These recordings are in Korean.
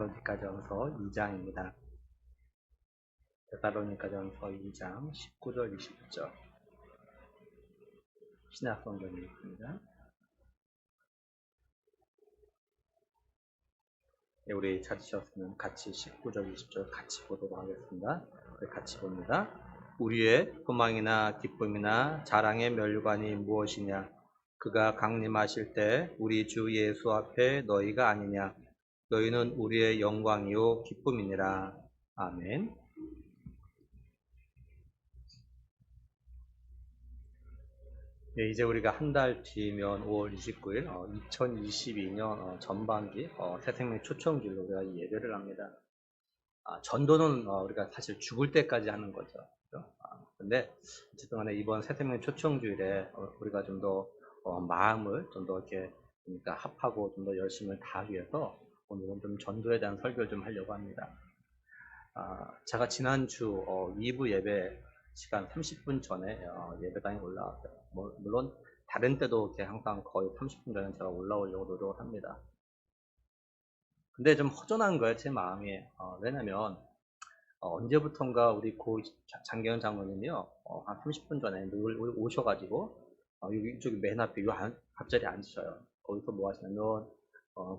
데살로니가전서 2장입니다. 데살로니가전서 2장 19절 20절 신약성경입니다. 우리 찾으셨으면 같이 19절 20절 같이 보도록 하겠습니다. 같이 봅니다. 우리의 소망이나 기쁨이나 자랑의 멸관이 무엇이냐? 그가 강림하실 때 우리 주 예수 앞에 너희가 아니냐? 너희는 우리의 영광이요 기쁨이니라. 아멘. 네, 이제 우리가 한 달 뒤면 5월 29일 2022년 전반기 새생명 초청주일로 우리가 예배를 합니다. 전도는 우리가 사실 죽을 때까지 하는 거죠. 근데 어쨌든 간에 이번 새생명 초청주일에 우리가 좀 더 마음을 좀 더 이렇게 그러니까 합하고 좀 더 열심을 다하기 위해서 오늘은 좀 전도에 대한 설교를 좀 하려고 합니다. 제가 지난주 2부 예배 시간 30분 전에 예배당에 올라왔어요. 물론 다른 때도 이렇게 항상 거의 30분 전에 제가 올라오려고 노력을 합니다. 근데 좀 허전한 거예요, 제 마음이. 왜냐면 언제부턴가 우리 고 장계현 장로님이요, 한 30분 전에 늘 오셔가지고 이쪽이 맨 앞에 요 앞자리에 앉으셔요. 거기서 뭐 하시냐면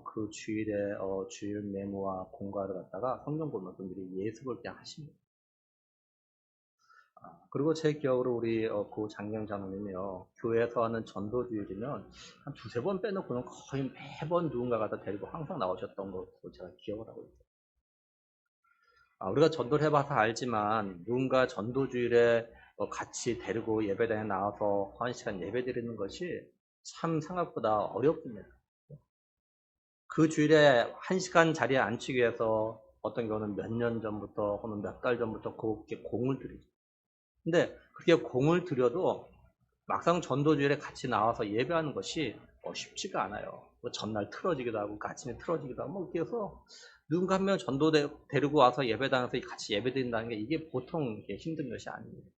그 주일에 주일 메모와 공과를 갖다가 성경 보면서 미리 예습을 그냥 하십니다. 그리고 제 기억으로 우리 고 장경 장로님이요, 교회에서 하는 전도주일이면 한 두세 번 빼놓고는 거의 매번 누군가가 다 데리고 항상 나오셨던 것으로 제가 기억을 하고 있어요. 우리가 전도를 해봐서 알지만 누군가 전도주일에 같이 데리고 예배당에 나와서 한 시간 예배 드리는 것이 참 생각보다 어렵습니다. 그 주일에 한 시간 자리에 앉기 위해서 어떤 경우는 몇 년 전부터 혹은 몇 달 전부터 그렇게 공을 들이죠. 근데 그렇게 공을 들여도 막상 전도주일에 같이 나와서 예배하는 것이 쉽지가 않아요. 전날 틀어지기도 하고 아침에 틀어지기도 하고 이렇게 해서 누군가 한 명 전도 데리고 와서 예배당에서 같이 예배드린다는 게 이게 보통 힘든 것이 아닙니다.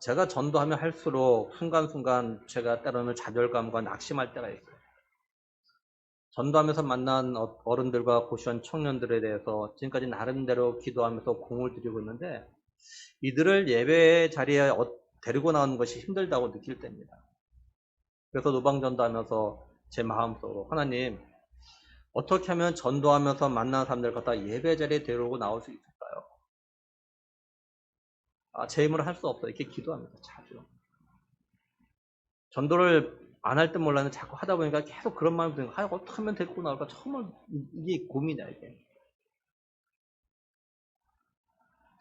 제가 전도하면 할수록 순간순간 제가 때로는 좌절감과 낙심할 때가 있어요. 전도하면서 만난 어른들과 고시원 청년들에 대해서 지금까지 나름대로 기도하면서 공을 들이고 있는데 이들을 예배 자리에 데리고 나오는 것이 힘들다고 느낄 때입니다. 그래서 노방전도하면서 제 마음속으로 하나님, 어떻게 하면 전도하면서 만난 사람들 갖다 예배 자리에 데리고 나올 수 있을까요? 제 힘으로 할 수 없어. 이렇게 기도합니다. 자주. 전도를 안 할 때 몰랐는데 자꾸 하다 보니까 계속 그런 마음이 드는 거예요. 어떻게 하면 데리고 나올까? 정말 이게 고민이야, 이게.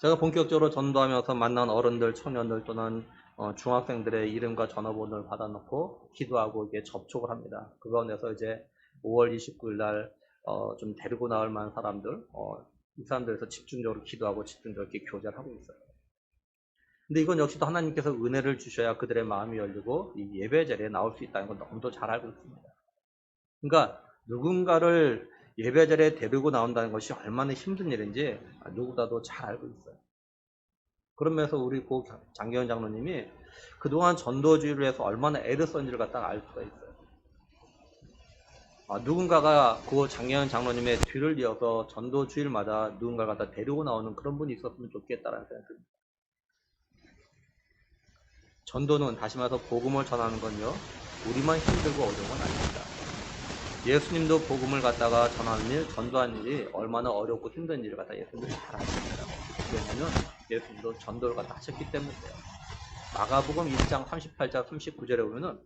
제가 본격적으로 전도하면서 만난 어른들, 청년들 또는 중학생들의 이름과 전화번호를 받아놓고 기도하고 이게 접촉을 합니다. 그 가운데서 이제 5월 29일 날 좀 데리고 나올 만한 사람들, 이 사람들에서 집중적으로 기도하고 집중적으로 이렇게 교제를 하고 있어요. 근데 이건 역시도 하나님께서 은혜를 주셔야 그들의 마음이 열리고 이 예배 자리에 나올 수 있다는 걸 너무도 잘 알고 있습니다. 그러니까 누군가를 예배 자리에 데리고 나온다는 것이 얼마나 힘든 일인지 누구보다도 잘 알고 있어요. 그러면서 우리 고 장계현 장로님이 그동안 전도주의를 해서 얼마나 애를 썼는지를 갖다가 알 수가 있어요. 누군가가 그 장계현 장로님의 뒤를 이어서 전도주일마다 누군가가 다 데리고 나오는 그런 분이 있었으면 좋겠다라는 생각이 듭니다. 전도는 다시 말해서 복음을 전하는 건요, 우리만 힘들고 어려운 건 아닙니다. 예수님도 복음을 갖다가 전하는 일, 전도하는 일이 얼마나 어렵고 힘든 일을 갖다 예수님도 잘 아십니다. 왜냐하면 예수님도 전도를 갖다 하셨기 때문이에요. 마가복음 1장 38절 39절에 보면은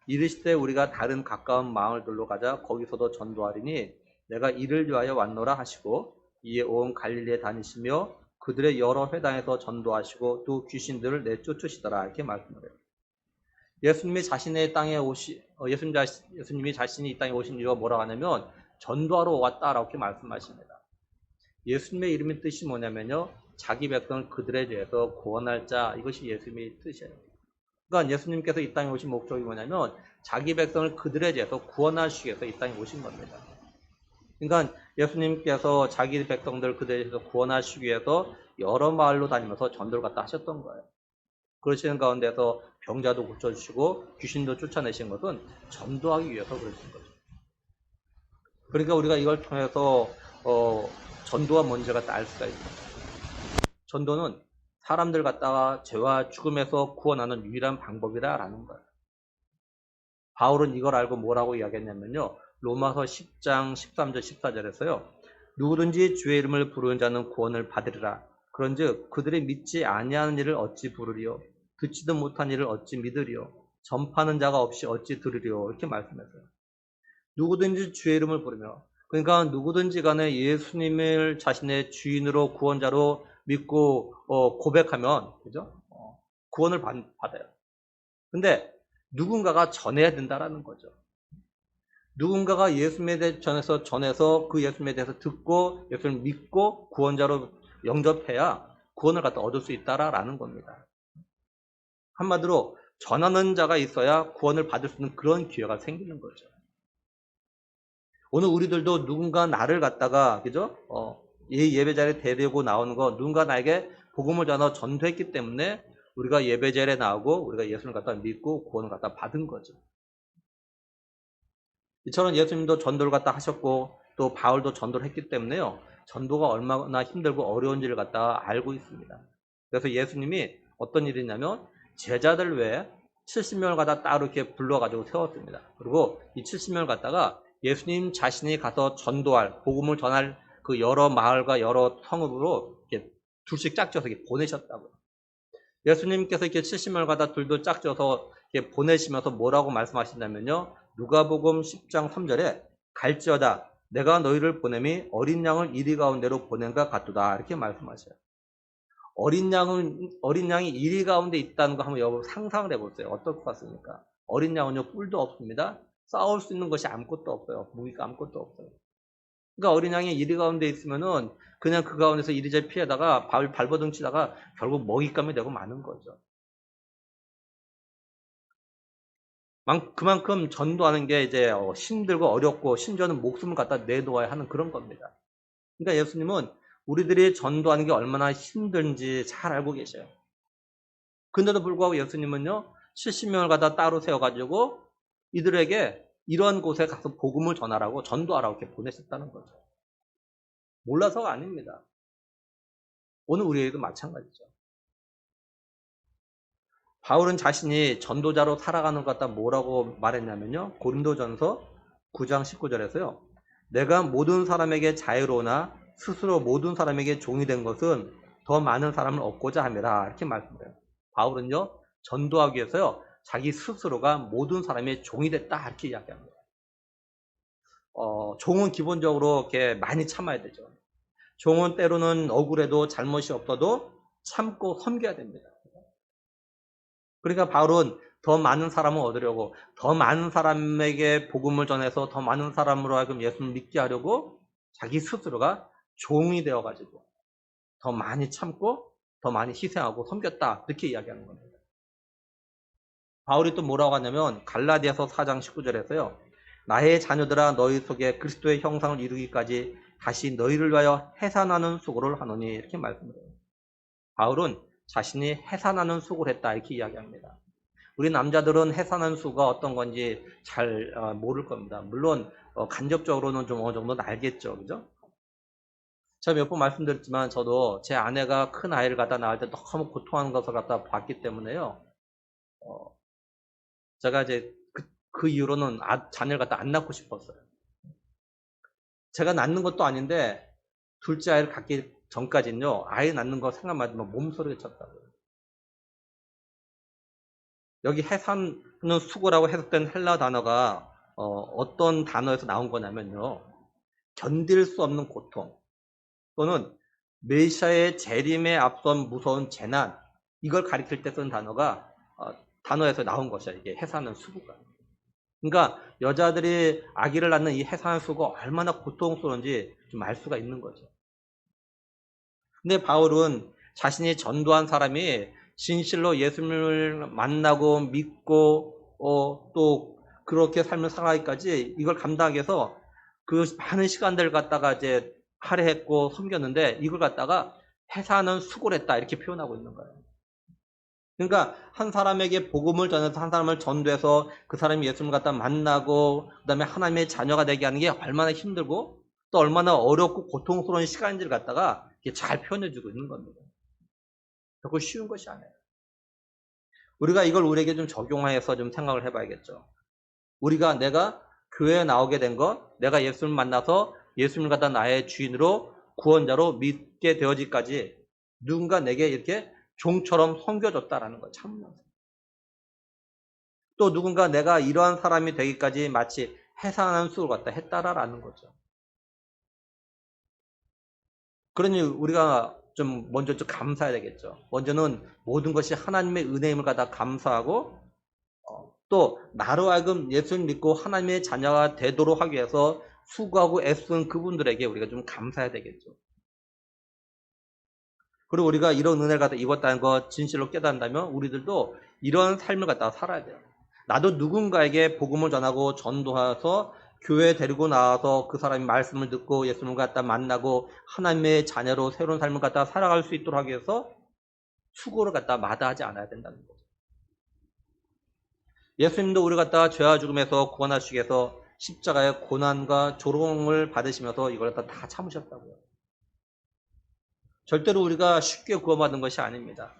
이르시되 우리가 다른 가까운 마을들로 가자. 거기서도 전도하리니 내가 이를 위하여 왔노라 하시고 이에 온 갈릴리에 다니시며 그들의 여러 회당에서 전도하시고 또 귀신들을 내쫓으시더라. 이렇게 말씀을 해요. 예수님이 자신의 땅에 예수님이 자신이 이 땅에 오신 이유가 뭐라고 하냐면 전도하러 왔다라고 이렇게 말씀하십니다. 예수님의 이름의 뜻이 뭐냐면요, 자기 백성을 그들에 대해서 구원할 자, 이것이 예수님의 뜻이에요. 그러니까 예수님께서 이 땅에 오신 목적이 뭐냐면 자기 백성을 그들에 대해서 구원하시기 위해서 이 땅에 오신 겁니다. 그러니까 예수님께서 자기 백성들 그들에 대해서 구원하시기 위해서 여러 마을로 다니면서 전도를 갖다 하셨던 거예요. 그러시는 가운데서 병자도 고쳐주시고 귀신도 쫓아내신 것은 전도하기 위해서 그러신 거죠. 그러니까 우리가 이걸 통해서 전도가 뭔지 갖다 알 수가 있어요. 전도는 사람들 갖다가 죄와 죽음에서 구원하는 유일한 방법이다라는 거예요. 바울은 이걸 알고 뭐라고 이야기했냐면요. 로마서 10장 13절 14절에서요. 누구든지 주의 이름을 부르는 자는 구원을 받으리라. 그런즉 그들이 믿지 아니하는 일을 어찌 부르리요. 듣지도 못한 일을 어찌 믿으리요. 전파하는 자가 없이 어찌 들으리요. 이렇게 말씀했어요. 누구든지 주의 이름을 부르며, 그러니까 누구든지 간에 예수님을 자신의 주인으로 구원자로 믿고 고백하면, 그죠? 구원을 받아요. 근데 누군가가 전해야 된다라는 거죠. 누군가가 예수님에 대해 전해서 그 예수님에 대해서 듣고 예수님을 믿고 구원자로 영접해야 구원을 갖다 얻을 수 있다라는 겁니다. 한마디로 전하는 자가 있어야 구원을 받을 수 있는 그런 기회가 생기는 거죠. 오늘 우리들도 누군가 나를 갖다가, 그죠? 예배 자리에 데리고 나오는 거, 누군가 나에게 복음을 전하 전도했기 때문에 우리가 예배 자리에 나오고 우리가 예수님을 갖다 믿고 구원을 갖다 받은 거죠. 이처럼 예수님도 전도를 갖다 하셨고 또 바울도 전도를 했기 때문에요. 전도가 얼마나 힘들고 어려운지를 갖다 알고 있습니다. 그래서 예수님이 어떤 일이냐면 제자들 외에 70명을 갖다 따로 이렇게 불러가지고 세웠습니다. 그리고 이 70명을 갖다가 예수님 자신이 가서 전도할, 복음을 전할 그 여러 마을과 여러 성읍으로 이렇게 둘씩 짝져서 이렇게 보내셨다고요. 예수님께서 이렇게 70명을 갖다 둘둘 짝져서 이렇게 보내시면서 뭐라고 말씀하신다면요. 누가복음 10장 3절에 갈지어다 내가 너희를 보냄이 어린 양을 이리 가운데로 보낸 것 같도다 이렇게 말씀하셔요. 어린 양이 이리 가운데 있다는 거 한번 여러분 상상을 해보세요. 어떨 것 같습니까? 어린 양은요 뿔도 없습니다. 싸울 수 있는 것이 아무것도 없어요. 무기가 아무것도 없어요. 그러니까 어린 양이 이리 가운데 있으면은 그냥 그 가운데서 이리저리 피하다가 발버둥 치다가 결국 먹잇감이 되고 마는 거죠. 그만큼 전도하는 게 이제 힘들고 어렵고 심지어는 목숨을 갖다 내놓아야 하는 그런 겁니다. 그러니까 예수님은 우리들이 전도하는 게 얼마나 힘든지 잘 알고 계셔요. 근데도 불구하고 예수님은요 70명을 갖다 따로 세워가지고 이들에게 이런 곳에 가서 복음을 전하라고 전도하라고 이렇게 보내셨다는 거죠. 몰라서가 아닙니다. 오늘 우리에게도 마찬가지죠. 바울은 자신이 전도자로 살아가는 것 같다 뭐라고 말했냐면요. 고린도전서 9장 19절에서요. 내가 모든 사람에게 자유로우나 스스로 모든 사람에게 종이 된 것은 더 많은 사람을 얻고자 함이라 이렇게 말씀해요. 바울은요. 전도하기 위해서요. 자기 스스로가 모든 사람의 종이 됐다 이렇게 이야기합니다. 종은 기본적으로 이렇게 많이 참아야 되죠. 종은 때로는 억울해도 잘못이 없어도 참고 섬겨야 됩니다. 그러니까 바울은 더 많은 사람을 얻으려고 더 많은 사람에게 복음을 전해서 더 많은 사람으로 하여금 예수를 믿게 하려고 자기 스스로가 종이 되어가지고 더 많이 참고 더 많이 희생하고 섬겼다 이렇게 이야기하는 겁니다. 바울이 또 뭐라고 하냐면 갈라디아서 4장 19절에서요. 나의 자녀들아 너희 속에 그리스도의 형상을 이루기까지 다시 너희를 위하여 해산하는 수고를 하노니 이렇게 말씀해요. 바울은 자신이 해산하는 수고를 했다 이렇게 이야기합니다. 우리 남자들은 해산하는 수고가 어떤 건지 잘 모를 겁니다. 물론 간접적으로는 좀 어느 정도는 알겠죠. 그죠? 제가 몇 번 말씀드렸지만 저도 제 아내가 큰 아이를 갖다 낳을 때 너무 고통하는 것을 갖다 봤기 때문에요. 제가 이제 그 이후로는 자녀를 갖다 안 낳고 싶었어요. 제가 낳는 것도 아닌데 둘째 아이를 갖기 전까지는요. 아이 낳는 거 생각만 하면 몸소리가 쳤다고요. 여기 해산은 수고라고 해석된 헬라 단어가 어떤 단어에서 나온 거냐면요. 견딜 수 없는 고통 또는 메시아의 재림에 앞선 무서운 재난 이걸 가리킬 때 쓴 단어가 단어에서 나온 것이야. 이게 해산은 수고가. 그러니까 여자들이 아기를 낳는 이 해산한 수고가 얼마나 고통스러운지 좀 알 수가 있는 거죠. 근데 바울은 자신이 전도한 사람이 진실로 예수님을 만나고 믿고 또 그렇게 삶을 살아가기까지 이걸 감당하기 위해서 그 많은 시간들을 갖다가 이제 할애했고 섬겼는데 이걸 갖다가 해산은 수고를 했다 이렇게 표현하고 있는 거예요. 그러니까 한 사람에게 복음을 전해서 한 사람을 전도해서 그 사람이 예수님을 갖다 만나고 그다음에 하나님의 자녀가 되게 하는 게 얼마나 힘들고 또 얼마나 어렵고 고통스러운 시간인지를 갖다가 잘 표현해주고 있는 겁니다. 결코 쉬운 것이 아니에요. 우리가 이걸 우리에게 좀 적용해서 좀 생각을 해봐야겠죠. 내가 교회에 나오게 된 것, 내가 예수님을 만나서 예수님을 갖다 나의 주인으로 구원자로 믿게 되어지까지 누군가 내게 이렇게 종처럼 섬겨줬다라는 거 참. 또 누군가 내가 이러한 사람이 되기까지 마치 해산하는 수를 갖다 했다라는 거죠. 그러니 우리가 좀 먼저 좀 감사해야 되겠죠. 먼저는 모든 것이 하나님의 은혜임을 갖다 감사하고 또 나로 하여금 예수를 믿고 하나님의 자녀가 되도록 하기 위해서 수고하고 애쓰는 그분들에게 우리가 좀 감사해야 되겠죠. 그리고 우리가 이런 은혜를 갖다 입었다는 것 진실로 깨닫는다면 우리들도 이런 삶을 갖다가 살아야 돼요. 나도 누군가에게 복음을 전하고 전도해서 교회에 데리고 나와서 그 사람이 말씀을 듣고 예수님을 갖다 만나고 하나님의 자녀로 새로운 삶을 갖다 살아갈 수 있도록 하기 위해서 수고를 갖다 마다하지 않아야 된다는 거죠. 예수님도 우리 갖다가 죄와 죽음에서 구원하시기 위해서 십자가의 고난과 조롱을 받으시면서 이걸 갖다 다 참으셨다고요. 절대로 우리가 쉽게 구원받은 것이 아닙니다.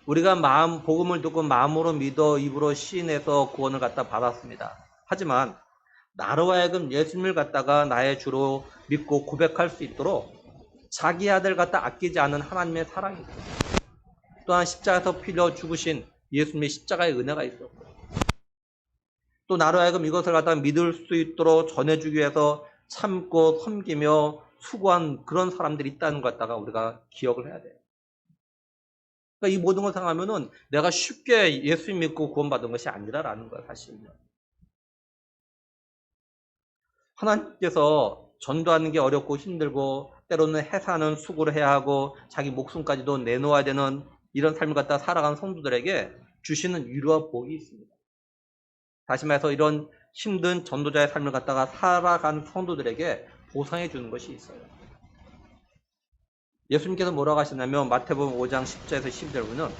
우리가 복음을 듣고 마음으로 믿어 입으로 시인해서 구원을 갖다 받았습니다. 하지만 나로 하여금 예수님을 갖다가 나의 주로 믿고 고백할 수 있도록 자기 아들 갖다 아끼지 않은 하나님의 사랑이 있습니다. 또한 십자가에서 피려 죽으신 예수님의 십자가의 은혜가 있었고 또 나로 하여금 이것을 갖다가 믿을 수 있도록 전해주기 위해서 참고 섬기며 수고한 그런 사람들이 있다는 것 갖다가 우리가 기억을 해야 돼요. 그러니까 이 모든 걸 생각하면은 내가 쉽게 예수님 믿고 구원받은 것이 아니라라는 거야, 사실은요. 하나님께서 전도하는 게 어렵고 힘들고 때로는 해사는 수고를 해야 하고 자기 목숨까지도 내놓아야 되는 이런 삶을 갖다 살아가는 성도들에게 주시는 위로와 복이 있습니다. 다시 말해서 이런 힘든 전도자의 삶을 갖다가 살아간 성도들에게 보상해 주는 것이 있어요. 예수님께서 뭐라고 하시냐면 마태복음 5장 10절에서 12절 보면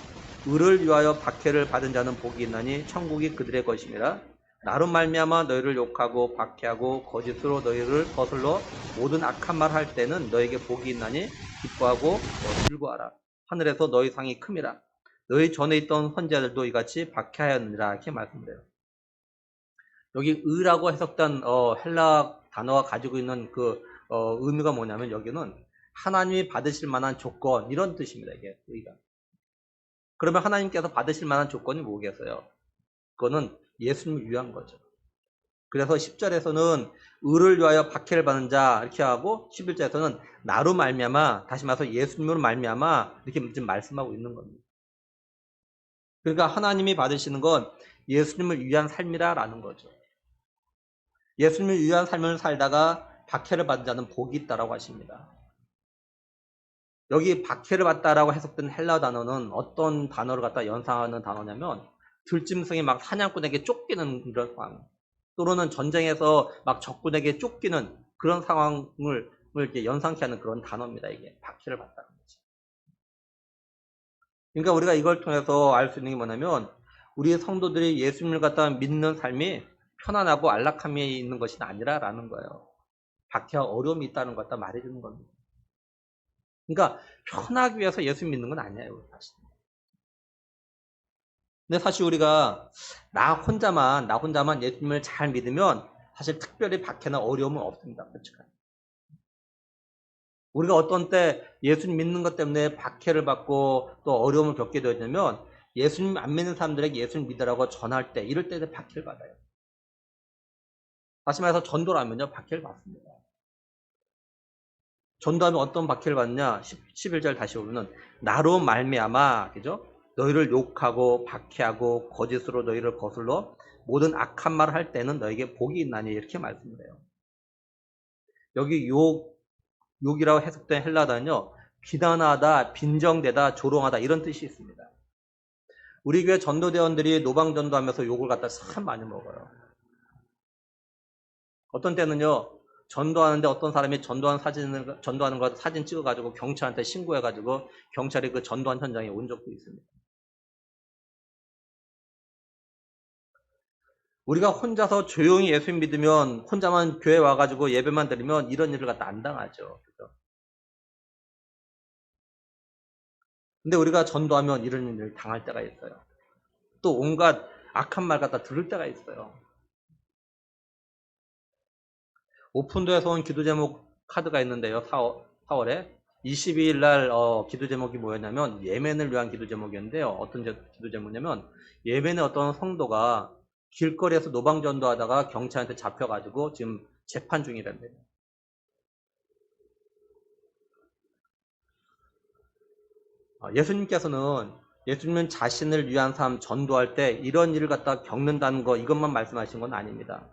의를 위하여 박해를 받은 자는 복이 있나니 천국이 그들의 것임이라. 나로 말미암아 너희를 욕하고 박해하고 거짓으로 너희를 거슬러 모든 악한 말 할 때는 너에게 복이 있나니 기뻐하고 즐거워하라. 하늘에서 너희 상이 큼이라. 너희 전에 있던 선지자들도 이같이 박해하였느니라. 이렇게 말씀드려요. 여기 의라고 해석된 헬라 단어가 가지고 있는 그 의미가 뭐냐면 여기는 하나님이 받으실 만한 조건 이런 뜻입니다. 이게 의가. 그러면 하나님께서 받으실 만한 조건이 뭐겠어요? 그거는 예수님을 위한 거죠. 그래서 10절에서는 의를 위하여 박해를 받는 자 이렇게 하고 11절에서는 나로 말미암아 다시 말해서 예수님으로 말미암아 이렇게 지금 말씀하고 있는 겁니다. 그러니까 하나님이 받으시는 건 예수님을 위한 삶이라는 거죠. 예수님을 위한 삶을 살다가 박해를 받은 자는 복이 있다라고 하십니다. 여기 박해를 받다라고 해석된 헬라 단어는 어떤 단어를 갖다 연상하는 단어냐면 들짐승이 막 사냥꾼에게 쫓기는 그런 상황 또는 전쟁에서 막 적군에게 쫓기는 그런 상황을 이렇게 연상케 하는 그런 단어입니다. 이게 박해를 받다는 거지. 그러니까 우리가 이걸 통해서 알 수 있는 게 뭐냐면 우리 성도들이 예수님을 갖다 믿는 삶이 편안하고 안락함이 있는 것이 아니라라는 거예요. 박해와 어려움이 있다는 것 갖다 말해주는 겁니다. 그러니까 편하기 위해서 예수 믿는 건 아니에요. 사실. 근데 사실 우리가 나 혼자만 예수님을 잘 믿으면 사실 특별히 박해나 어려움은 없습니다. 그렇죠? 우리가 어떤 때 예수님 믿는 것 때문에 박해를 받고 또 어려움을 겪게 되냐면 예수님 안 믿는 사람들에게 예수님 믿으라고 전할 때 이럴 때 박해를 받아요. 다시 말해서 전도를 하면요 박해를 받습니다. 전도하면 어떤 박해를 받느냐? 11절 다시 보면은 나로 말미암아 그죠? 너희를 욕하고 박해하고 거짓으로 너희를 거슬러 모든 악한 말을 할 때는 너에게 복이 있나니 이렇게 말씀해요. 여기 욕이라고 해석된 헬라단은요 비난하다, 빈정대다, 조롱하다 이런 뜻이 있습니다. 우리 교회 전도대원들이 노방전도하면서 욕을 갖다 참 많이 먹어요. 어떤 때는요 전도하는데 어떤 사람이 전도하는 거 사진 찍어가지고 경찰한테 신고해가지고 경찰이 그 전도한 현장에 온 적도 있습니다. 우리가 혼자서 조용히 예수 믿으면 혼자만 교회 와가지고 예배만 드리면 이런 일을 갖다 안 당하죠. 그죠? 근데 우리가 전도하면 이런 일을 당할 때가 있어요. 또 온갖 악한 말 갖다 들을 때가 있어요. 오픈도에서 온 기도 제목 카드가 있는데요. 4월에 22일 날 기도 제목이 뭐였냐면 예멘을 위한 기도 제목이었는데요. 어떤 기도 제목이냐면 예멘의 어떤 성도가 길거리에서 노방전도하다가 경찰한테 잡혀가지고 지금 재판 중이랍니다. 예수님은 자신을 위한 삶 전도할 때 이런 일을 갖다 겪는다는 거 이것만 말씀하신 건 아닙니다.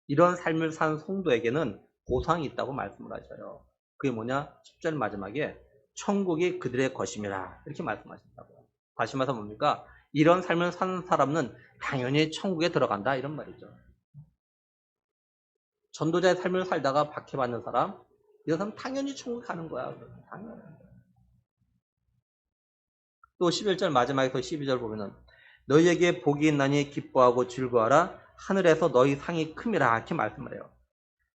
이런 삶을 산 성도에게는 보상이 있다고 말씀을 하셔요. 그게 뭐냐? 10절 마지막에 천국이 그들의 것임이라 이렇게 말씀하신다고요. 다시 말해서 뭡니까? 이런 삶을 사는 사람은 당연히 천국에 들어간다 이런 말이죠. 전도자의 삶을 살다가 박해받는 사람, 이런 사람 당연히 천국 가는 거야. 당연히. 또 11절 마지막에서 12절 보면은 너희에게 복이 있나니 기뻐하고 즐거워하라 하늘에서 너희 상이 큼이라 이렇게 말씀을 해요.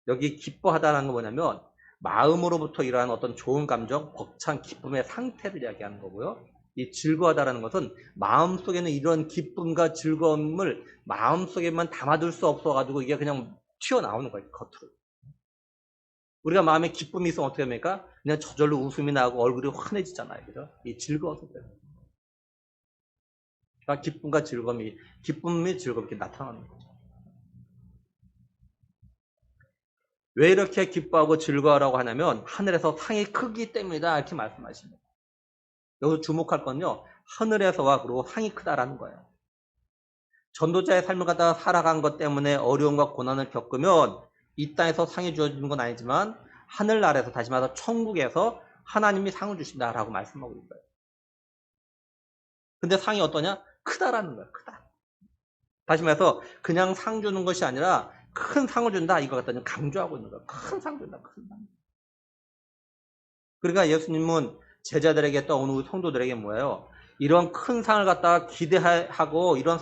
여기 기뻐하다는 건 뭐냐면 마음으로부터 일어나는 어떤 좋은 감정, 벅찬 기쁨의 상태를 이야기하는 거고요. 이 즐거워하다는 것은 마음속에는 이런 기쁨과 즐거움을 마음속에만 담아둘 수 없어가지고 이게 그냥 튀어나오는 거예요. 겉으로. 우리가 마음에 기쁨이 있으면 어떻게 합니까? 그냥 저절로 웃음이 나고 얼굴이 환해지잖아요. 그죠? 이 즐거워서 그래요. 그러니까 기쁨과 기쁨이 즐겁게 나타나는 거죠. 왜 이렇게 기뻐하고 즐거워하라고 하냐면 하늘에서 상이 크기 때문이다 이렇게 말씀하십니다. 여기서 주목할 건요. 하늘에서와 그리고 상이 크다라는 거예요. 전도자의 삶을 갖다가 살아간 것 때문에 어려움과 고난을 겪으면 이 땅에서 상이 주어지는 건 아니지만 하늘나라에서 다시 말해서 천국에서 하나님이 상을 주신다라고 말씀하고 있어요. 근데 상이 어떠냐? 크다라는 거예요. 크다. 다시 말해서 그냥 상 주는 것이 아니라 큰 상을 준다 이거 갖다 좀 강조하고 있는 거예요. 큰 상 준다. 큰 상. 그러니까 예수님은 제자들에게 또 오늘 성도들에게 뭐예요? 이런 큰 상을 갖다가 기대하고 이런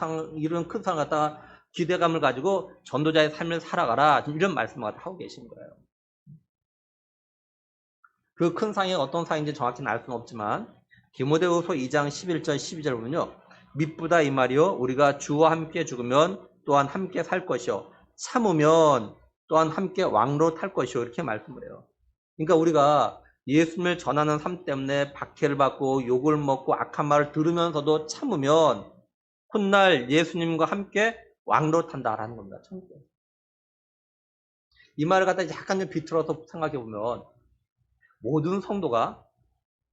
큰 상을 갖다가 기대감을 가지고 전도자의 삶을 살아가라 이런 말씀을 하고 계신 거예요. 그 큰 상이 어떤 상인지 정확히는 알 수는 없지만 디모데후서 2장 11절 12절 보면요. 미쁘다 이 말이요. 우리가 주와 함께 죽으면 또한 함께 살 것이요. 참으면 또한 함께 왕로 탈 것이요. 이렇게 말씀을 해요. 그러니까 우리가 예수님을 전하는 삶 때문에 박해를 받고 욕을 먹고 악한 말을 들으면서도 참으면 훗날 예수님과 함께 왕로 탄다라는 겁니다. 천국에. 이 말을 갖다 약간 좀 비틀어서 생각해 보면 모든 성도가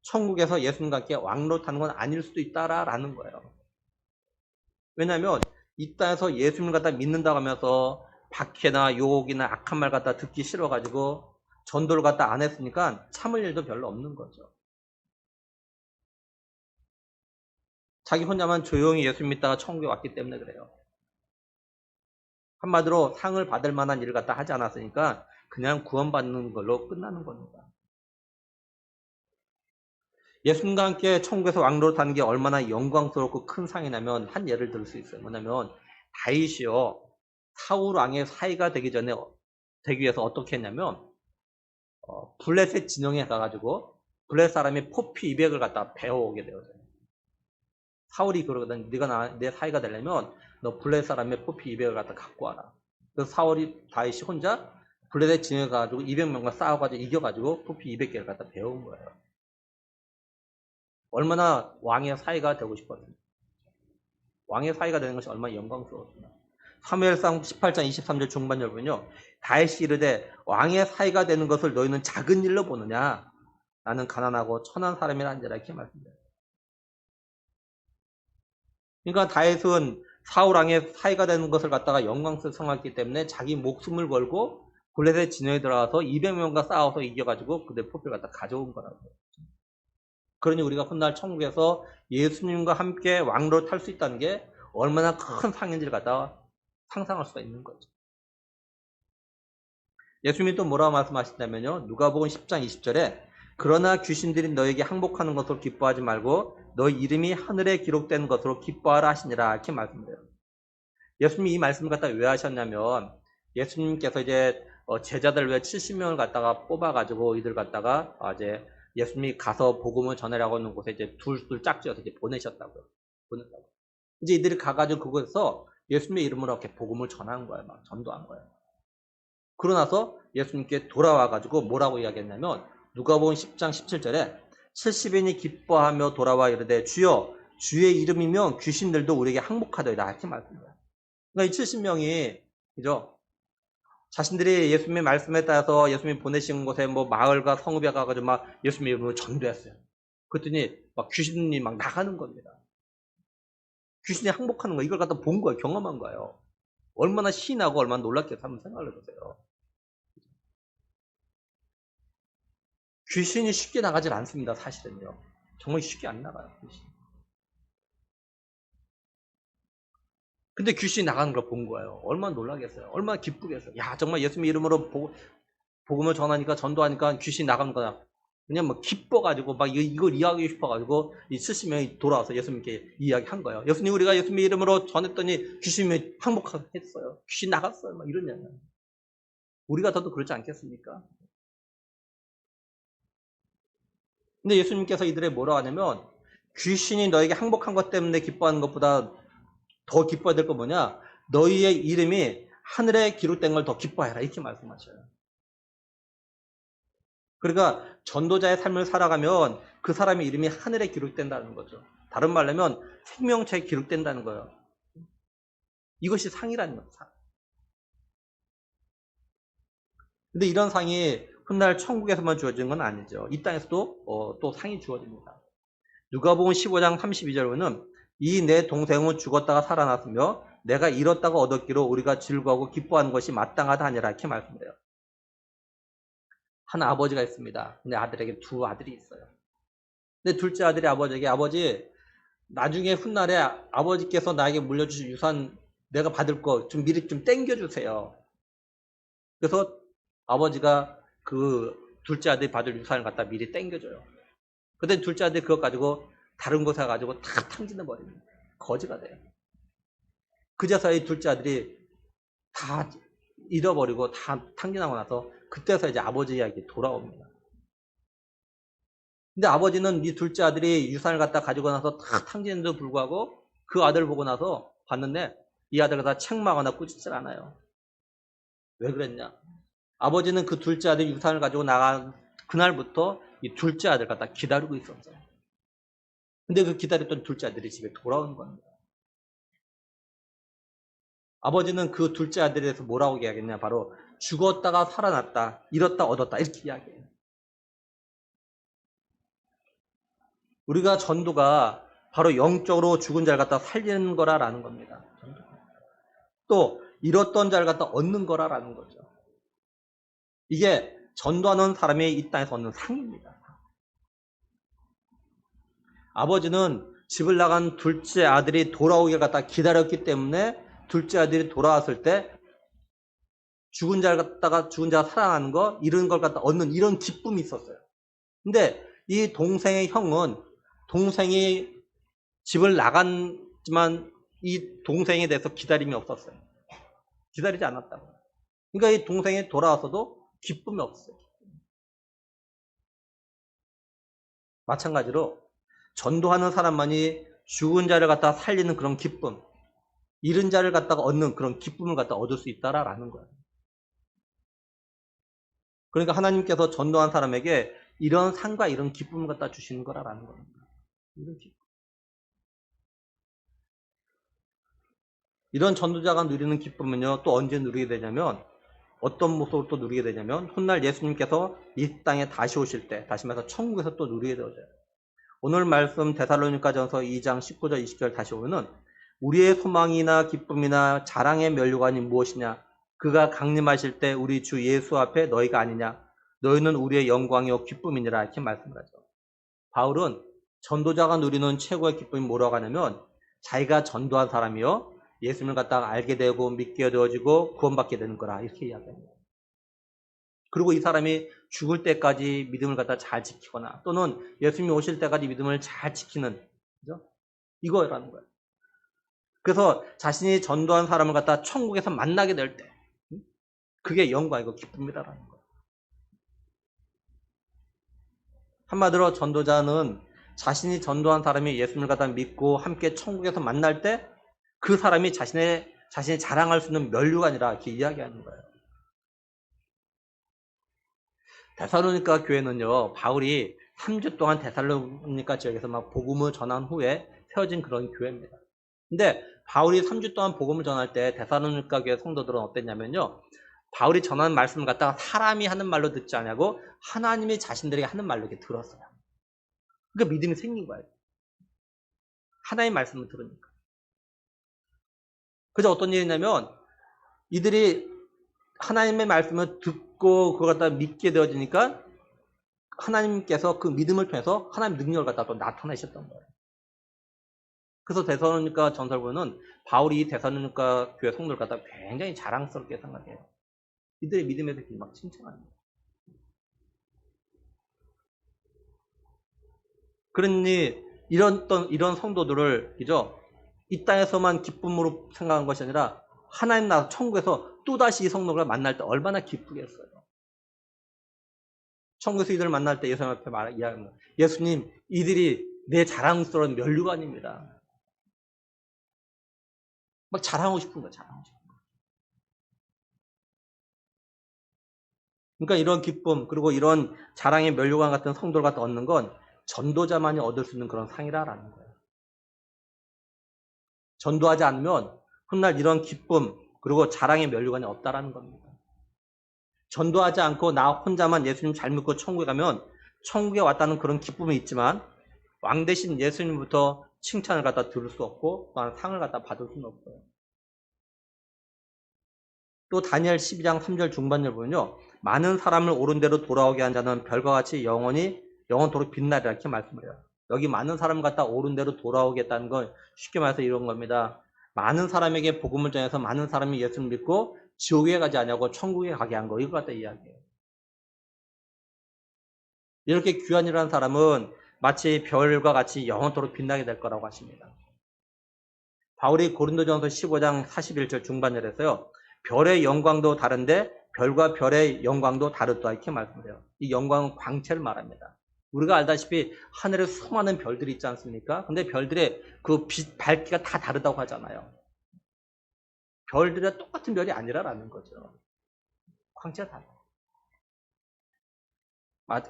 천국에서 예수님과 함께 왕로 타는 건 아닐 수도 있다라는 거예요. 왜냐하면 이 땅에서 예수님을 갖다 믿는다고 하면서 박해나 욕이나 악한 말 갖다 듣기 싫어가지고 전도를 갖다 안 했으니까 참을 일도 별로 없는 거죠. 자기 혼자만 조용히 예수 믿다가 천국에 왔기 때문에 그래요. 한마디로 상을 받을 만한 일을 갖다 하지 않았으니까 그냥 구원받는 걸로 끝나는 겁니다. 예수님과 함께 천국에서 왕로를 타는 게 얼마나 영광스럽고 큰 상이냐면 한 예를 들 수 있어요. 뭐냐면 다윗이요. 사울 왕의 사이가 되기 위해서 어떻게 했냐면 블레셋 진영에 가가지고 블레셋 사람이 포피 200을 갖다 배워오게 되어져요. 사울이 그러거든. 네가 내 사이가 되려면 너 블레셋 사람의 포피 200을 갖다 갖고 와라. 그래서 다윗이 혼자 블레셋 진영에 가가지고 200명과 싸워가지고 이겨가지고 포피 200개를 갖다 배운 거예요. 얼마나 왕의 사이가 되고 싶었어요. 왕의 사이가 되는 것이 얼마나 영광스러웠습니다. 사무엘상 18장 23절 중반절 보면요. 다윗이 이르되 왕의 사이가 되는 것을 너희는 작은 일로 보느냐. 나는 가난하고 천한 사람이라 한지라 이렇게 말씀드려요. 그러니까 다윗은 사울 왕의 사이가 되는 것을 갖다가 영광스럽게 생각했기 때문에 자기 목숨을 걸고 블레셋 진영에 들어가서 200명과 싸워서 이겨가지고 그들 포피를 갖다 가져온 거라고요. 그러니 우리가 훗날 천국에서 예수님과 함께 왕로를 탈 수 있다는 게 얼마나 큰 상인지를 갖다가 상상할 수가 있는 거죠. 예수님이 또 뭐라고 말씀하시냐면요. 누가복음 10장 20절에 그러나 귀신들이 너에게 항복하는 것으로 기뻐하지 말고 너 이름이 하늘에 기록된 것으로 기뻐하라 하시니라 이렇게 말씀해요. 예수님이 이 말씀을 갖다 왜 하셨냐면 예수님께서 이제 제자들 왜 70명을 갖다가 뽑아가지고 이들 갖다가 이제 예수님이 가서 복음을 전하려고 하는 곳에 이제 둘둘 짝지어서 이제 보내셨다고요. 보냈다고. 이제 이들이 가가지고 그곳에서 예수님의 이름으로 이렇게 복음을 전한 거예요. 막 전도한 거예요. 그러고 나서 예수님께 돌아와가지고 뭐라고 이야기했냐면 누가복음 10장 17절에 70인이 기뻐하며 돌아와 이르되 주여 주의 이름이면 귀신들도 우리에게 항복하더이다 이렇게 말씀해요. 그러니까 이 70명이 그죠? 자신들이 예수님의 말씀에 따라서 예수님이 보내신 곳에 뭐 마을과 성읍에 가가지고 막 예수님의 이름으로 전도했어요. 그랬더니 막 귀신이 막 나가는 겁니다. 귀신이 항복하는 거 이걸 갖다 본 거예요. 경험한 거예요. 얼마나 신나고 얼마나 놀랍게 한번 생각을 해보세요. 귀신이 쉽게 나가질 않습니다. 사실은요. 정말 쉽게 안 나가요. 귀신. 근데 귀신이 나가는 걸 본 거예요. 얼마나 놀라겠어요. 얼마나 기쁘겠어요. 야 정말 예수님 이름으로 복음을 전하니까 전도하니까 귀신이 나가는 거야. 그냥 뭐 기뻐가지고 막 이걸 이야기하고 싶어가지고 이 70명이 돌아와서 예수님께 이야기한 거예요. 예수님 우리가 예수님 이름으로 전했더니 귀신이 항복했어요. 귀신 나갔어요. 막 이런 얘기예요. 우리가 더도 그렇지 않겠습니까? 근데 예수님께서 이들에 뭐라 하냐면 귀신이 너에게 항복한 것 때문에 기뻐하는 것보다 더 기뻐해야 될 거 뭐냐? 너희의 이름이 하늘에 기록된 걸 더 기뻐해라. 이렇게 말씀하셔요. 그러니까 전도자의 삶을 살아가면 그 사람의 이름이 하늘에 기록된다는 거죠. 다른 말로 하면 생명체에 기록된다는 거예요. 이것이 상이라는 거예요. 상. 근데 이런 상이 훗날 천국에서만 주어지는 건 아니죠. 이 땅에서도 또 상이 주어집니다. 누가복음 15장 32절에는 이 내 동생은 죽었다가 살아났으며 내가 잃었다가 얻었기로 우리가 즐거워하고 기뻐하는 것이 마땅하다 하니라 이렇게 말씀해요. 한 아버지가 있습니다. 근데 아들에게 두 아들이 있어요. 근데 둘째 아들이 아버지에게 아버지 나중에 훗날에 아버지께서 나에게 물려주신 유산 내가 받을 거 좀 미리 좀 땡겨주세요. 그래서 아버지가 그 둘째 아들이 받을 유산을 갖다 미리 땡겨줘요. 그때 둘째 아들이 그것 가지고 다른 곳에 가지고 다 탕진해 버립니다. 거지가 돼요. 그제서 이 둘째 아들이 다 잃어버리고 다 탕진하고 나서 그때서 이제 아버지 이야기 돌아옵니다. 근데 아버지는 이 둘째 아들이 유산을 갖다 가지고 나서 다 탕진해도 불구하고 그 아들을 보고 나서 봤는데 이 아들을 다 책망하거나 꾸짖질 않아요. 왜 그랬냐? 아버지는 그 둘째 아들 유산을 가지고 나간 그날부터 이 둘째 아들 갖다 기다리고 있었어요. 근데 그 기다렸던 둘째 아들이 집에 돌아오는 겁니다. 아버지는 그 둘째 아들에 대해서 뭐라고 이야기했냐? 바로 죽었다가 살아났다, 잃었다 얻었다 이렇게 이야기해요. 우리가 전도가 바로 영적으로 죽은 자를 갖다 살리는 거라라는 겁니다. 또 잃었던 자를 갖다 얻는 거라라는 거죠. 이게 전도하는 사람이 이 땅에서 얻는 상입니다. 아버지는 집을 나간 둘째 아들이 돌아오길 갖다 기다렸기 때문에 둘째 아들이 돌아왔을 때 죽은 자를 갖다가 죽은 자가 살아나는 거 이런 걸 갖다 얻는 이런 기쁨이 있었어요. 근데 이 동생의 형은 동생이 집을 나갔지만 이 동생에 대해서 기다림이 없었어요. 기다리지 않았다고. 그러니까 이 동생이 돌아와서도 기쁨이 없어요. 마찬가지로 전도하는 사람만이 죽은 자를 갖다가 살리는 그런 기쁨, 잃은 자를 갖다가 얻는 그런 기쁨을 갖다 얻을 수 있다라는 거예요. 그러니까 하나님께서 전도한 사람에게 이런 상과 이런 기쁨을 갖다 주시는 거라는 겁니다. 이런 기쁨. 이런 전도자가 누리는 기쁨은요, 또 언제 누리게 되냐면, 어떤 모습으로 또 누리게 되냐면, 훗날 예수님께서 이 땅에 다시 오실 때, 다시 말해서 천국에서 또 누리게 되어져요. 오늘 말씀 데살로니가전서 2장 19절 20절 다시 보면은, 우리의 소망이나 기쁨이나 자랑의 면류관이 무엇이냐? 그가 강림하실 때 우리 주 예수 앞에 너희가 아니냐? 너희는 우리의 영광이요 기쁨이니라 이렇게 말씀을 하죠. 바울은 전도자가 누리는 최고의 기쁨이 뭐라고 하냐면 자기가 전도한 사람이요 예수님을 갖다가 알게 되고 믿게 되어지고 구원받게 되는 거라 이렇게 이야기합니다. 그리고 이 사람이 죽을 때까지 믿음을 갖다 잘 지키거나 또는 예수님이 오실 때까지 믿음을 잘 지키는 그죠? 이거라는 거예요. 그래서 자신이 전도한 사람을 갖다 천국에서 만나게 될 때, 그게 영광이고 기쁨이다라는 거예요. 한마디로 전도자는 자신이 전도한 사람이 예수님을 갖다 믿고 함께 천국에서 만날 때 그 사람이 자신이 자랑할 수 있는 면류가 아니라 이렇게 이야기하는 거예요. 데살로니가 교회는요, 바울이 3주 동안 데살로니가 지역에서 막 복음을 전한 후에 세워진 그런 교회입니다. 근데 바울이 3주 동안 복음을 전할 때 데살로니가 교회 성도들은 어땠냐면요, 바울이 전하는 말씀을 갖다가 사람이 하는 말로 듣지 않냐고 하나님이 자신들에게 하는 말로 이렇게 들었어요. 그러니까 믿음이 생긴 거예요. 하나님의 말씀을 들으니까. 그래서 어떤 일이냐면 이들이 하나님의 말씀을 듣고 그걸 갖다 믿게 되어지니까 하나님께서 그 믿음을 통해서 하나님의 능력을 갖다 또 나타내셨던 거예요. 그래서 데살로니가 전설부는 바울이 이 데살로니가 교회 성도를 갖다 굉장히 자랑스럽게 생각해요. 이들의 믿음에 대해서 막 칭찬합니다. 그러니 이런 성도들을 그죠? 이 땅에서만 기쁨으로 생각한 것이 아니라 하나님 나라 천국에서 또다시 이 성도를 만날 때 얼마나 기쁘겠어요. 천국에서 이들을 만날 때 예수님 앞에 이야기합니다. 예수님, 이들이 내 자랑스러운 면류가 아닙니다. 막 자랑하고 싶은 거야, 자랑하고 싶은 거. 그러니까 이런 기쁨, 그리고 이런 자랑의 면류관 같은 성도를 갖다 얻는 건 전도자만이 얻을 수 있는 그런 상이라는 거예요. 전도하지 않으면 훗날 이런 기쁨, 그리고 자랑의 면류관이 없다라는 겁니다. 전도하지 않고 나 혼자만 예수님 잘 믿고 천국에 가면 천국에 왔다는 그런 기쁨이 있지만 왕 대신 예수님부터 칭찬을 갖다 들을 수 없고 또한 상을 갖다 받을 수는 없어요. 또 다니엘 12장 3절 중반절 보면요. 많은 사람을 옳은 대로 돌아오게 한 자는 별과 같이 영원토록 빛나리라 이렇게 말씀을 해요. 여기 많은 사람을 갖다 옳은 대로 돌아오겠다는 건 쉽게 말해서 이런 겁니다. 많은 사람에게 복음을 전해서 많은 사람이 예수를 믿고 지옥에 가지 않냐고 천국에 가게 한 거 이거 갖다 이야기해요. 이렇게 귀한이라는 사람은 마치 별과 같이 영원토록 빛나게 될 거라고 하십니다. 바울이 고린도전서 15장 41절 중반절에서요. 별의 영광도 다른데 별과 별의 영광도 다르다 이렇게 말씀해요. 이 영광은 광채를 말합니다. 우리가 알다시피 하늘에 수많은 별들이 있지 않습니까? 근데 별들의 그 빛 밝기가 다 다르다고 하잖아요. 별들의 똑같은 별이 아니라라는 거죠. 광채가 달라요.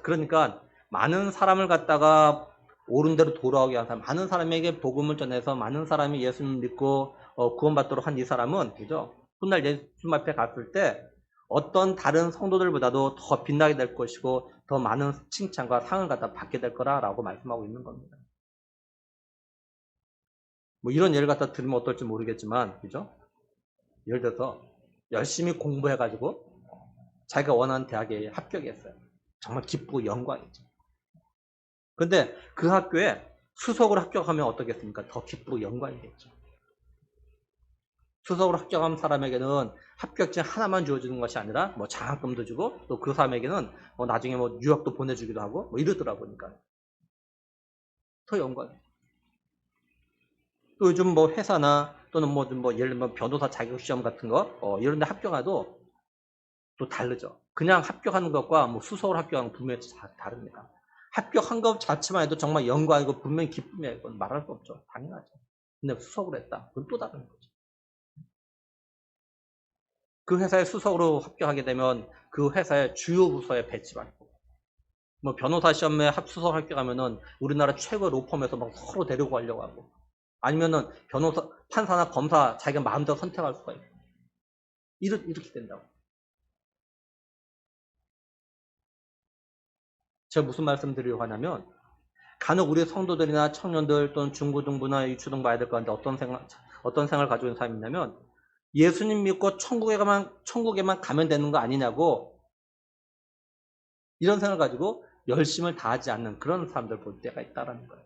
그러니까 많은 사람을 갖다가 옳은 대로 돌아오게 한 사람, 많은 사람에게 복음을 전해서 많은 사람이 예수님을 믿고 구원받도록 한 이 사람은 그죠? 훗날 예수님 앞에 갔을 때 어떤 다른 성도들보다도 더 빛나게 될 것이고 더 많은 칭찬과 상을 갖다 받게 될 거라고 말씀하고 있는 겁니다. 뭐 이런 예를 갖다 들으면 어떨지 모르겠지만, 그죠? 예를 들어서 열심히 공부해가지고 자기가 원하는 대학에 합격했어요. 정말 기쁘고 영광이죠. 근데 그 학교에 수석으로 합격하면 어떻겠습니까? 더 기쁘고 영광이겠죠. 수석으로 합격한 사람에게는 합격증 하나만 주어주는 것이 아니라 뭐 장학금도 주고 또 그 사람에게는 뭐 나중에 뭐 유학도 보내주기도 하고 뭐 이러더라고요. 그러니까 더 영광이죠. 또 요즘 뭐 회사나 또는 뭐 예를 들면 변호사 자격시험 같은 거 이런 데 합격해도 또 다르죠. 그냥 합격하는 것과 뭐 수석으로 합격하는 건 분명히 다릅니다. 합격한 것 자체만 해도 정말 영광이고 분명히 기쁨이에요. 그건 말할 수 없죠. 당연하죠. 근데 수석으로 했다. 그건 또 다른 거죠. 그 회사에 수석으로 합격하게 되면 그 회사의 주요 부서에 배치받고 뭐 변호사 시험에 수석 합격하면은 우리나라 최고 로펌에서 막 서로 데리고 가려고 하고 아니면은 변호사, 판사나 검사 자기가 마음대로 선택할 수가 있고 이렇게 된다고. 제가 무슨 말씀 드리려고 하냐면 간혹 우리 성도들이나 청년들 또는 중고등부나 유초등부 아이들 가운데 어떤 생각을 가지고 있는 사람이 있냐면 예수님 믿고 천국에만 가면 되는 거 아니냐고 이런 생각을 가지고 열심을 다하지 않는 그런 사람들 볼 때가 있다라는 거예요.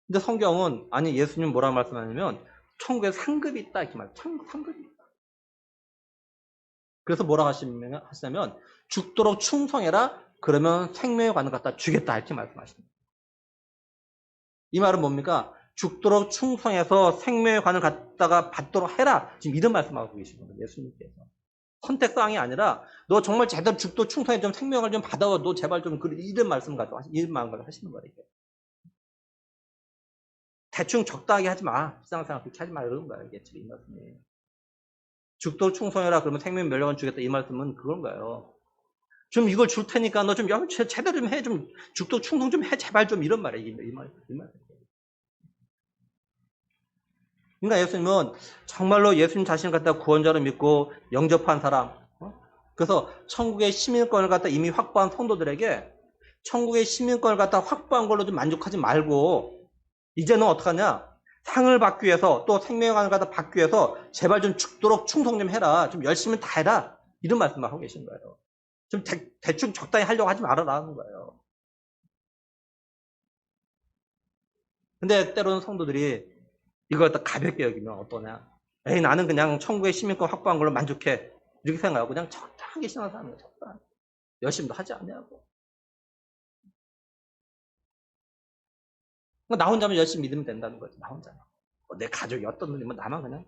근데 성경은 아니 예수님 뭐라고 말씀하냐면 천국에 상급이 있다 이렇게 말해요. 천국 상급이 있다. 그래서 뭐라고 하시냐면 죽도록 충성해라 그러면 생명의 관을 갖다 주겠다 이렇게 말씀하십니다. 이 말은 뭡니까? 죽도록 충성해서 생명의 관을 갖다가 받도록 해라. 지금 이런 말씀하고 계신 겁니다. 예수님께서. 선택사항이 아니라 너 정말 제대로 죽도록 충성해 좀 생명을 좀 받아와. 너 제발 좀 이런 말씀 가지고 이런 마음을 하시는 거예요. 이게. 대충 적당하게 하지 마. 불쌍한 그렇게 하지 마. 이런 거예요. 이게 지금 이 말씀이. 죽도록 충성해라. 그러면 생명 멸령은 주겠다. 이 말씀은 그런 거예요. 좀 이걸 줄 테니까 너 좀 제대로 좀 해. 좀 죽도록 충성 좀 해. 제발 좀 이런 말이에요. 이 말. 그러니까 예수님은 정말로 예수님 자신을 갖다 구원자로 믿고 영접한 사람, 그래서 천국의 시민권을 갖다 이미 확보한 성도들에게 천국의 시민권을 갖다 확보한 걸로 좀 만족하지 말고 이제는 어떡하냐? 상을 받기 위해서 또 생명을 갖다 받기 위해서 제발 좀 죽도록 충성 좀 해라. 좀 열심히 다 해라. 이런 말씀을 하고 계신 거예요. 좀 대충 적당히 하려고 하지 말아라는 거예요. 근데 때로는 성도들이 이걸 다 가볍게 여기면 어떠냐? 에이, 나는 그냥 천국의 시민권 확보한 걸로 만족해. 이렇게 생각하고 그냥 적당하게 신앙생활하는 거야. 적당히. 열심히도 하지 않냐고. 나 혼자만 열심히 믿으면 된다는 거지. 나 혼자. 내 가족이 어떤 놈이면 나만 그냥.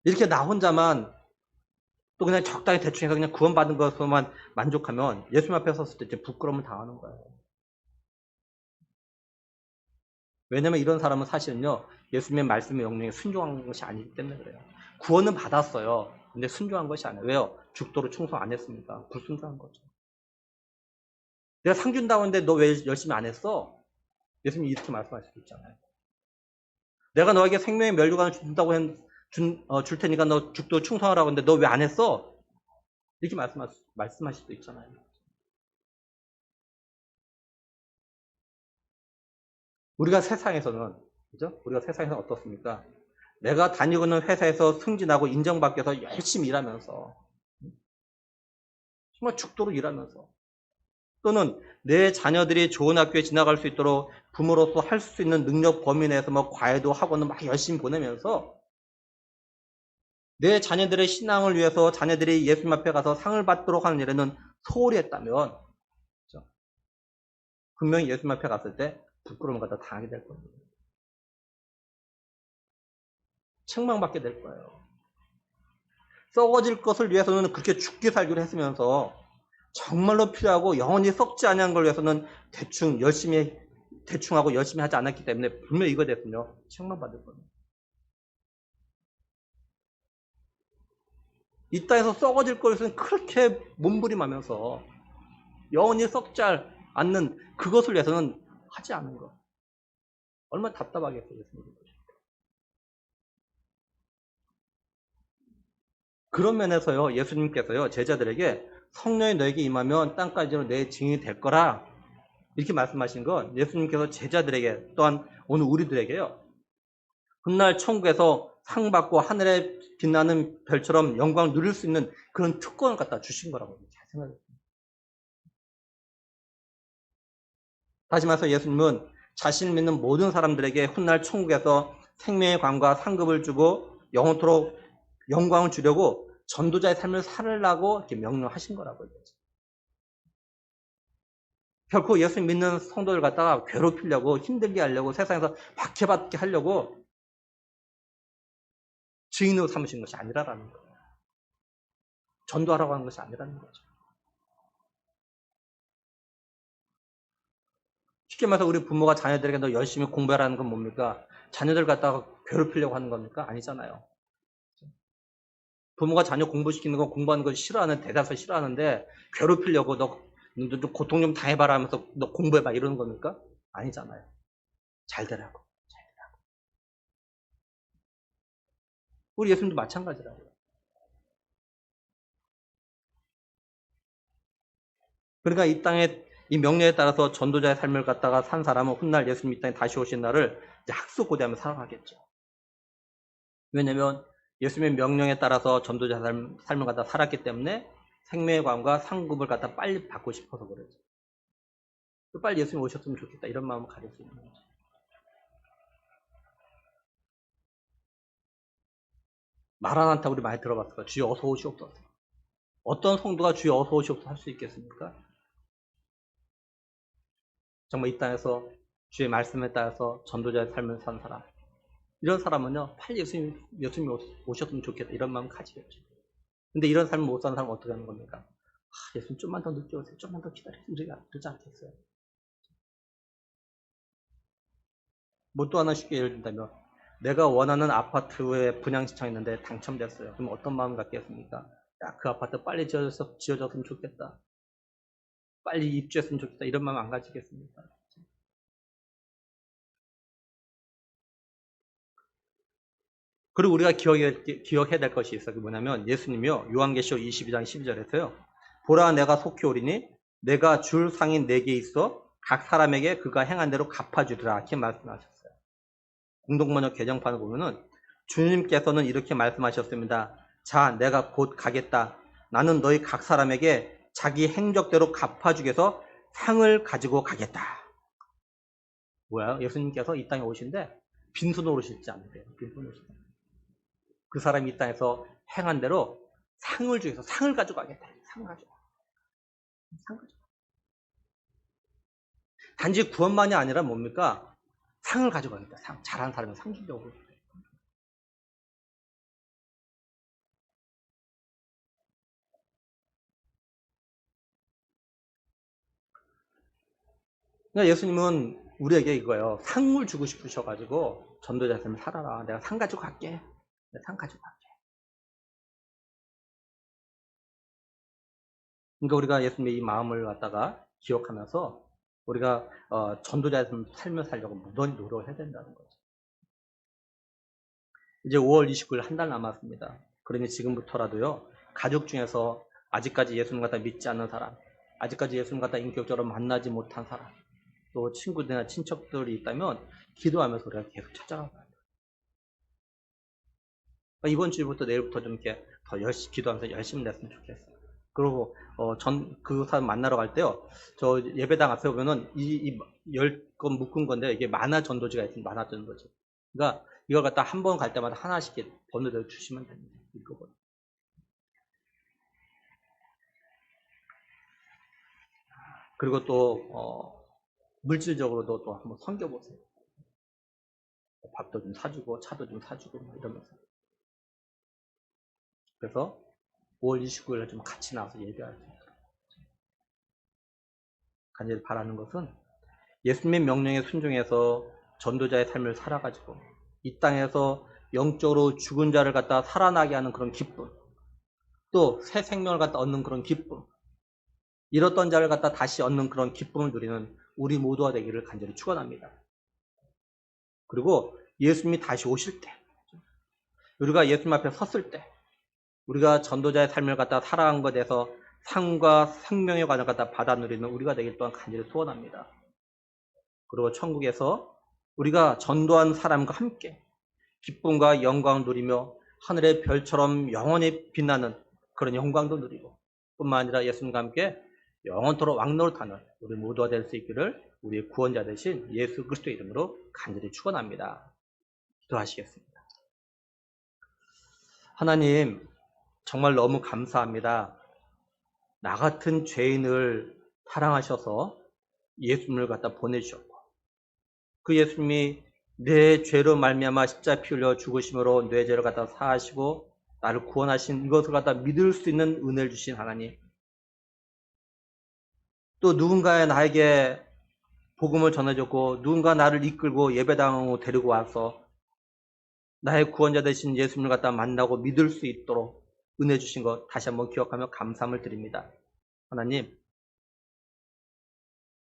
이렇게 나 혼자만 또 그냥 적당히 대충 해서 그냥 구원받은 것으로만 만족하면 예수님 앞에 섰을 때 이제 부끄러움을 당하는 거예요. 왜냐면 이런 사람은 사실은요, 예수님의 말씀의 명령에 순종한 것이 아니기 때문에 그래요. 구원은 받았어요. 근데 순종한 것이 아니에요. 왜요? 죽도록 충성 안 했습니까? 불순종한 거죠. 내가 상 준다고 했는데 너 왜 열심히 안 했어? 예수님이 이렇게 말씀하실 수 있잖아요. 내가 너에게 생명의 멸류관을 준다고 줄 테니까 너 죽도록 충성하라고 했는데 너 왜 안 했어? 이렇게 말씀하실 수도 있잖아요. 우리가 세상에서는, 그죠? 우리가 세상에서 어떻습니까? 내가 다니고 있는 회사에서 승진하고 인정받기 위해서 열심히 일하면서, 정말 죽도록 일하면서, 또는 내 자녀들이 좋은 학교에 지나갈 수 있도록 부모로서 할 수 있는 능력 범위 내에서 뭐 과외도 학원을 막 열심히 보내면서 내 자녀들의 신앙을 위해서 자녀들이 예수님 앞에 가서 상을 받도록 하는 일에는 소홀히 했다면, 그렇죠? 분명히 예수님 앞에 갔을 때 부끄러움을 갖다 당하게 될 겁니다. 책망받게 될 거예요. 썩어질 것을 위해서는 그렇게 죽게 살기로 했으면서 정말로 필요하고 영원히 썩지 않은 걸 위해서는 대충하고 열심히 하지 않았기 때문에 분명히 이거 됐군요. 책망받을 겁니다. 이 땅에서 썩어질 것을 그렇게 몸부림하면서 영원히 썩지 않는 그것을 위해서는 하지 않는 것. 얼마나 답답하겠어요. 그런 면에서요, 예수님께서요, 제자들에게 성령이 너에게 임하면 땅까지로 내 증인이 될 거라. 이렇게 말씀하신 건 예수님께서 제자들에게 또한 오늘 우리들에게요, 훗날 천국에서 상 받고 하늘에 빛나는 별처럼 영광을 누릴 수 있는 그런 특권을 갖다 주신 거라고 생각해요. 다시 말해서 예수님은 자신을 믿는 모든 사람들에게 훗날 천국에서 생명의 관과 상급을 주고 영원토록 영광을 주려고 전도자의 삶을 살으라고 이렇게 명령하신 거라고 얘기하죠. 결코 예수 믿는 성도들 갖다가 괴롭히려고 힘들게 하려고 세상에서 박해받게 하려고 증인으로 삼으신 것이 아니라라는 거예요. 전도하라고 하는 것이 아니라는 거죠. 쉽게 말해서 우리 부모가 자녀들에게 너 열심히 공부하라는 건 뭡니까? 자녀들 갖다가 괴롭히려고 하는 겁니까? 아니잖아요. 부모가 자녀 공부시키는 거 공부하는 걸 싫어하는 대다수 싫어하는데 괴롭히려고 너 고통 좀 당해봐라 하면서 너 공부해봐 이러는 겁니까? 아니잖아요. 잘 되라고. 우리 예수님도 마찬가지라고요. 그러니까 이 땅에 이 명령에 따라서 전도자의 삶을 갖다가 산 사람은 훗날 예수님 이 땅에 다시 오신 날을 이제 학수고대하며 살아가겠죠. 왜냐하면 예수님의 명령에 따라서 전도자 삶을 갖다 살았기 때문에 생명의 관과 상급을 갖다 빨리 받고 싶어서 그러죠. 빨리 예수님 오셨으면 좋겠다 이런 마음을 가질 수 있는 거죠. 마라나타 우리 많이 들어봤을 거예요. 주여 어서 오시옵소서. 어떤 성도가 주여 어서 오시옵소서 할 수 있겠습니까? 정말 이 땅에서 주의 말씀에 따라서 전도자의 삶을 산 사람. 이런 사람은요, 빨리 예수님이 오셨으면 좋겠다. 이런 마음 가지겠죠. 근데 이런 삶을 못 사는 사람은 어떻게 하는 겁니까? 예수님 좀만 더 늦게 오세요. 좀만 더 기다리세요. 그러지 않겠어요. 뭐 또 하나 쉽게 예를 든다면, 내가 원하는 아파트에 분양 신청했는데 당첨됐어요. 그럼 어떤 마음 갖겠습니까? 야, 그 아파트 빨리 지어졌으면 좋겠다. 빨리 입주했으면 좋겠다. 이런 마음 안 가지겠습니까? 그리고 우리가 기억해야 될 것이 있어요. 그게 뭐냐면 예수님이요. 요한계시록 22장 12절에서요. 보라 내가 속히 오리니 내가 줄 상인 네개 있어 각 사람에게 그가 행한 대로 갚아주리라. 이렇게 말씀하셨어요. 공동번역 개정판을 보면은 주님께서는 이렇게 말씀하셨습니다. 자, 내가 곧 가겠다. 나는 너희 각 사람에게 자기 행적대로 갚아주기 위해서 상을 가지고 가겠다. 뭐야? 예수님께서 이 땅에 오신데 빈손으로 오실지 않으세요. 빈손으로 오실지. 그 사람이 이 땅에서 행한 대로 상을 주기 위해서 상을 가지고 가겠다. 상 가지고. 상 가지고. 단지 구원만이 아니라 뭡니까? 상을 가지고 가겠다. 상. 잘한 사람은 상 주려고. 그러니까 예수님은 우리에게 이거예요. 상을 주고 싶으셔가지고 전도자 삶을 살아라. 내가 상 가지고 갈게. 내가 상 가지고 갈게. 그러니까 우리가 예수님의 이 마음을 갖다가 기억하면서 우리가 전도자의 삶을 살려고 무던히 노력을 해야 된다는 거죠. 이제 5월 29일 한 달 남았습니다. 그러니 지금부터라도요. 가족 중에서 아직까지 예수님 갖다 믿지 않는 사람, 아직까지 예수님 갖다 인격적으로 만나지 못한 사람, 또 친구들이나 친척들이 있다면 기도하면서 우리가 계속 찾아가야 돼요. 이번 주부터 내일부터 좀 이렇게 더 열심히 기도하면서 열심히 냈으면 좋겠어요. 그리고 그 사람 만나러 갈 때요. 저 예배당 앞에 보면은 이 10건 묶은 건데 이게 만화 전도지가 있으면 만화 전도지. 그러니까 이걸 갖다 한 번 갈 때마다 하나씩 번호대로 주시면 됩니다. 읽어보세요. 그리고 또 물질적으로도 또 한번 섬겨보세요. 밥도 좀 사주고 차도 좀 사주고 이러면서. 그래서 5월 29일에 좀 같이 나와서 예배할 수 있도록 간절히 바라는 것은 예수님의 명령에 순종해서 전도자의 삶을 살아가지고 이 땅에서 영적으로 죽은 자를 갖다 살아나게 하는 그런 기쁨, 또 새 생명을 갖다 얻는 그런 기쁨, 잃었던 자를 갖다 다시 얻는 그런 기쁨을 누리는 우리 모두가 되기를 간절히 축원합니다. 그리고 예수님이 다시 오실 때, 우리가 예수님 앞에 섰을 때, 우리가 전도자의 삶을 갖다 살아간 것에 대해서 상과 생명의 관을 갖다 받아 누리는 우리가 되길 또한 간절히 소원합니다. 그리고 천국에서 우리가 전도한 사람과 함께 기쁨과 영광을 누리며 하늘의 별처럼 영원히 빛나는 그런 영광도 누리고 뿐만 아니라 예수님과 함께 영원토록 왕노릇하는 우리 모두가 될 수 있기를 우리의 구원자 되신 예수 그리스도의 이름으로 간절히 축원합니다. 기도하시겠습니다. 하나님 정말 너무 감사합니다. 나 같은 죄인을 사랑하셔서 예수님을 갖다 보내주셨고 그 예수님이 내 죄로 말미암아 십자가 피 흘려 죽으심으로 내 죄를 갖다 사하시고 나를 구원하신 이것을 갖다 믿을 수 있는 은혜를 주신 하나님, 또 누군가 나에게 복음을 전해줬고 누군가 나를 이끌고 예배당으로 데리고 와서 나의 구원자 되신 예수님을 갖다 만나고 믿을 수 있도록 은혜 주신 것 다시 한번 기억하며 감사함을 드립니다. 하나님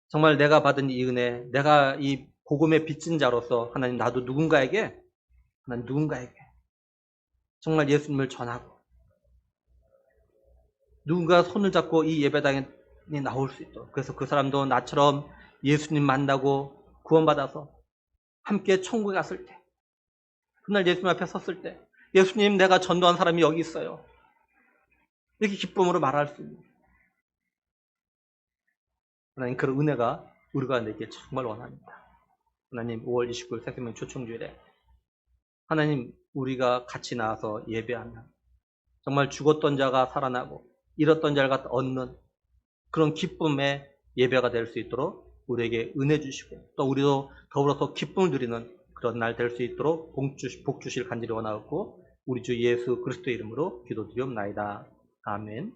정말 내가 받은 이 은혜, 내가 이 복음의 빚진 자로서 하나님 나도 누군가에게 정말 예수님을 전하고 누군가 손을 잡고 이 예배당에 나올 수 있도록, 그래서 그 사람도 나처럼 예수님 만나고 구원받아서 함께 천국에 갔을 때, 그날 예수님 앞에 섰을 때 예수님 내가 전도한 사람이 여기 있어요. 이렇게 기쁨으로 말할 수 있는 하나님 그런 은혜가 우리가 내게 정말 원합니다. 하나님 5월 29일 새생명 초청주일에 하나님 우리가 같이 나와서 예배하면 정말 죽었던 자가 살아나고 잃었던 자를 갖다 얻는 그런 기쁨의 예배가 될 수 있도록 우리에게 은혜 주시고 또 우리도 더불어서 기쁨을 누리는 그런 날 될 수 있도록 복 주실 간절히 원하고 우리 주 예수 그리스도의 이름으로 기도드리옵나이다. 아멘.